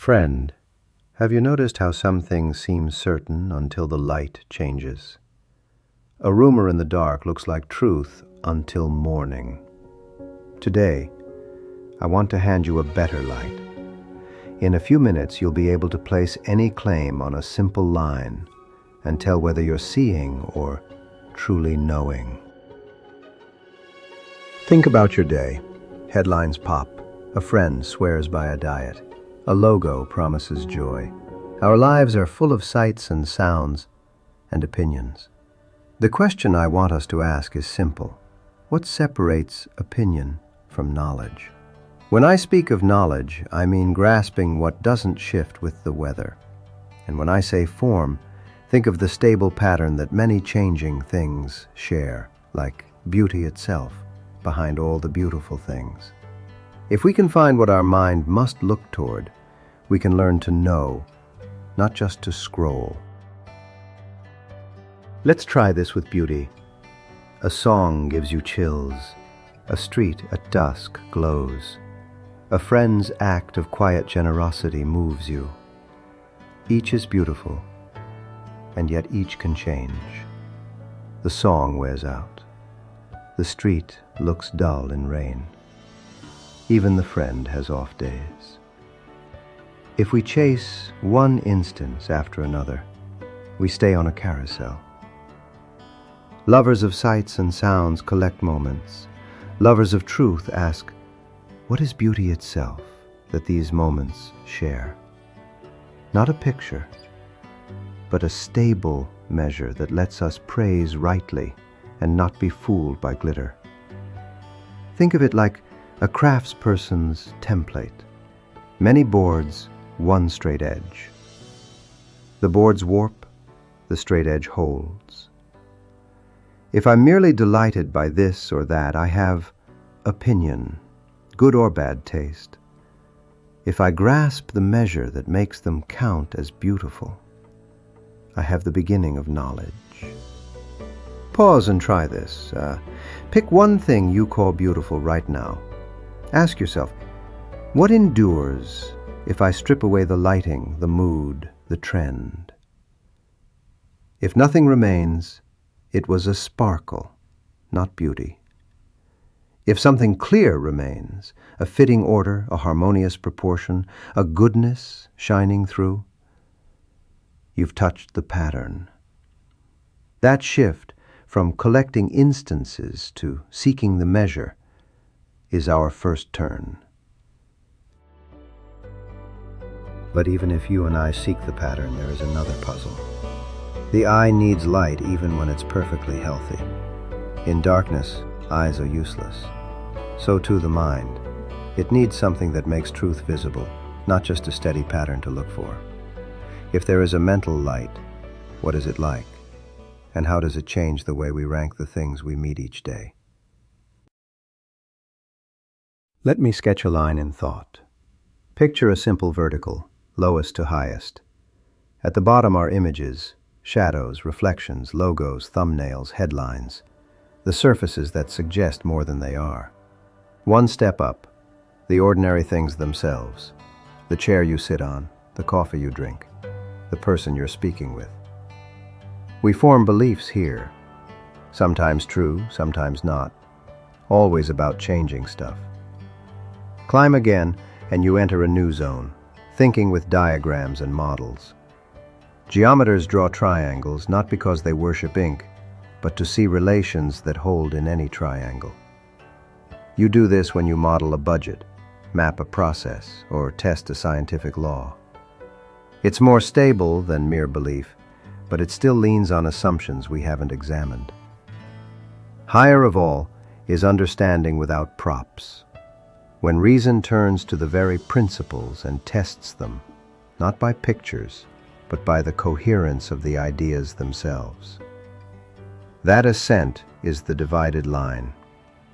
Friend, have you noticed how some things seem certain until the light changes? A rumor in the dark looks like truth until morning. Today, I want to hand you a better light. In a few minutes, you'll be able to place any claim on a simple line and tell whether you're seeing or truly knowing. Think about your day. Headlines pop. A friend swears by a diet. A logo promises joy. Our lives are full of sights and sounds and opinions. The question I want us to ask is simple. What separates opinion from knowledge? When I speak of knowledge, I mean grasping what doesn't shift with the weather. And when I say form, think of the stable pattern that many changing things share, like beauty itself, behind all the beautiful things. If we can find what our mind must look toward, we can learn to know, not just to scroll. Let's try this with beauty. A song gives you chills. A street at dusk glows. A friend's act of quiet generosity moves you. Each is beautiful, and yet each can change. The song wears out. The street looks dull in rain. Even the friend has off days. If we chase one instance after another, we stay on a carousel. Lovers of sights and sounds collect moments. Lovers of truth ask, what is beauty itself that these moments share? Not a picture, but a stable measure that lets us praise rightly and not be fooled by glitter. Think of it like a craftsperson's template. Many boards, one straight edge. The boards warp, the straight edge holds. If I'm merely delighted by this or that, I have opinion, good or bad taste. If I grasp the measure that makes them count as beautiful, I have the beginning of knowledge. Pause and try this. Pick one thing you call beautiful right now. Ask yourself, what endures if I strip away the lighting, the mood, the trend? If nothing remains, it was a sparkle, not beauty. If something clear remains, a fitting order, a harmonious proportion, a goodness shining through, you've touched the pattern. That shift from collecting instances to seeking the measure is our first turn. But even if you and I seek the pattern, there is another puzzle. The eye needs light even when it's perfectly healthy. In darkness, eyes are useless. So too the mind. It needs something that makes truth visible, not just a steady pattern to look for. If there is a mental light, what is it like? And how does it change the way we rank the things we meet each day? Let me sketch a line in thought. Picture a simple vertical, lowest to highest. At the bottom are images, shadows, reflections, logos, thumbnails, headlines, the surfaces that suggest more than they are. One step up, the ordinary things themselves, the chair you sit on, the coffee you drink, the person you're speaking with. We form beliefs here, sometimes true, sometimes not, always about changing stuff. Climb again, and you enter a new zone, thinking with diagrams and models. Geometers draw triangles not because they worship ink, but to see relations that hold in any triangle. You do this when you model a budget, map a process, or test a scientific law. It's more stable than mere belief, but it still leans on assumptions we haven't examined. Higher of all is understanding without props. When reason turns to the very principles and tests them, not by pictures, but by the coherence of the ideas themselves. That ascent is the divided line.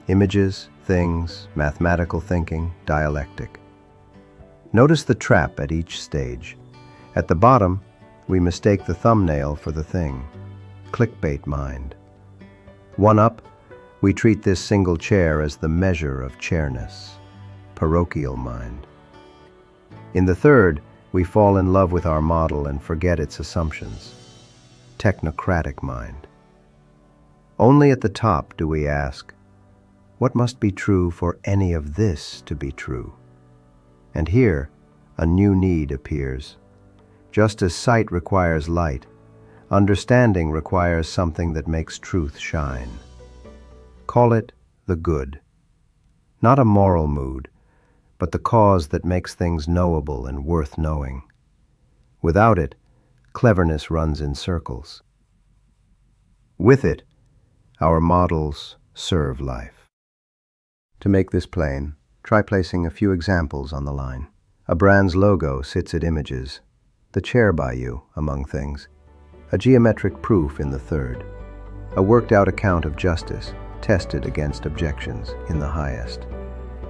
Images, things, mathematical thinking, dialectic. Notice the trap at each stage. At the bottom, we mistake the thumbnail for the thing. Clickbait mind. One up, we treat this single chair as the measure of chairness. Parochial mind. In the third, We fall in love with our model and forget its assumptions. Technocratic mind. Only at the top do we ask, what must be true for any of this to be true? And here, a new need appears. Just as sight requires light, understanding requires something that makes truth shine. Call it the good. Not a moral mood, but the cause that makes things knowable and worth knowing. Without it, cleverness runs in circles. With it, our models serve life. To make this plain, try placing a few examples on the line. A brand's logo sits at images, the chair by you, among things. A geometric proof in the third. A worked-out account of justice, tested against objections, in the highest.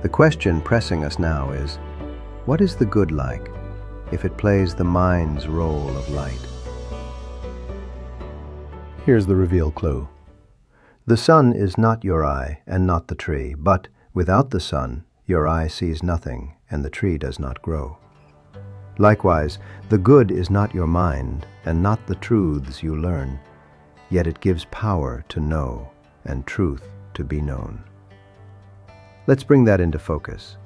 The question pressing us now is, what is the good like if it plays the mind's role of light? Here's the reveal clue. The sun is not your eye and not the tree, but without the sun, your eye sees nothing and the tree does not grow. Likewise, the good is not your mind and not the truths you learn, yet it gives power to know and truth to be known. Let's bring that into focus.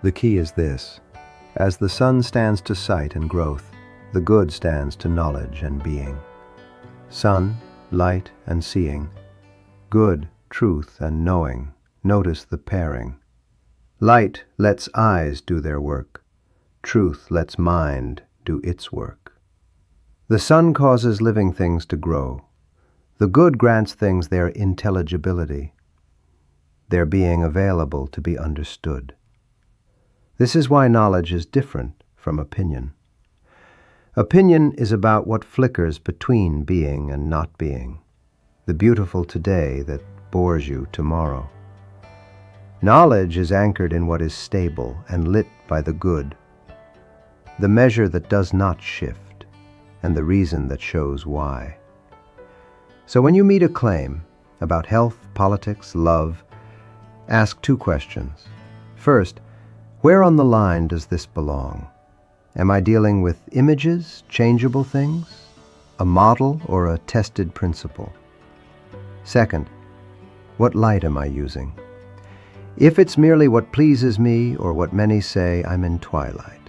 The key is this. As the sun stands to sight and growth, the good stands to knowledge and being. Sun, light, and seeing. Good, truth, and knowing. Notice the pairing. Light lets eyes do their work. Truth lets mind do its work. The sun causes living things to grow. The good grants things their intelligibility, their being available to be understood. This is why knowledge is different from opinion. Opinion is about what flickers between being and not being, the beautiful today that bores you tomorrow. Knowledge is anchored in what is stable and lit by the good, the measure that does not shift, and the reason that shows why. So when you meet a claim about health, politics, love, ask two questions. First, where on the line does this belong? Am I dealing with images, changeable things, a model, or a tested principle? Second, what light am I using? If it's merely what pleases me or what many say, I'm in twilight.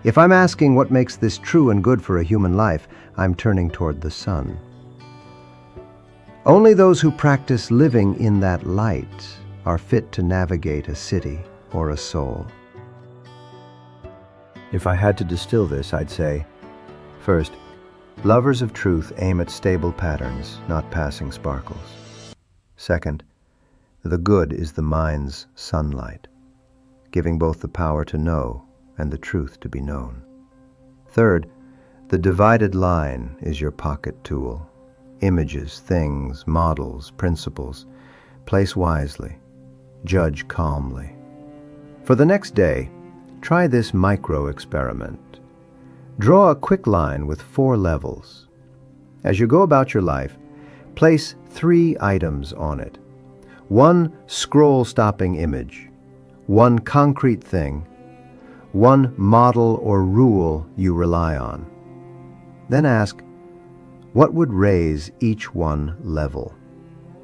If I'm asking what makes this true and good for a human life, I'm turning toward the sun. Only those who practice living in that light are fit to navigate a city or a soul. If I had to distill this, I'd say, first, lovers of truth aim at stable patterns, not passing sparkles. Second, the good is the mind's sunlight, giving both the power to know and the truth to be known. Third, the divided line is your pocket tool. Images, things, models, principles. Place wisely. Judge calmly. For the next day, try this micro-experiment. Draw a quick line with 4 levels. As you go about your life, place 3 items on it. 1 scroll-stopping image, 1 concrete thing, 1 model or rule you rely on. Then ask, what would raise each one level?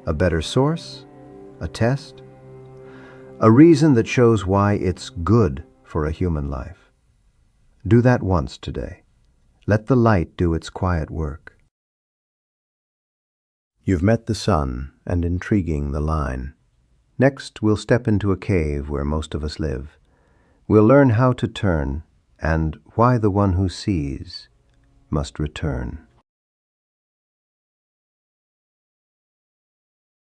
A better source? A test? A reason that shows why it's good for a human life. Do that once today. Let the light do its quiet work. You've met the sun and intriguing the line. Next, we'll step into a cave where most of us live. We'll learn how to turn and why the one who sees must return.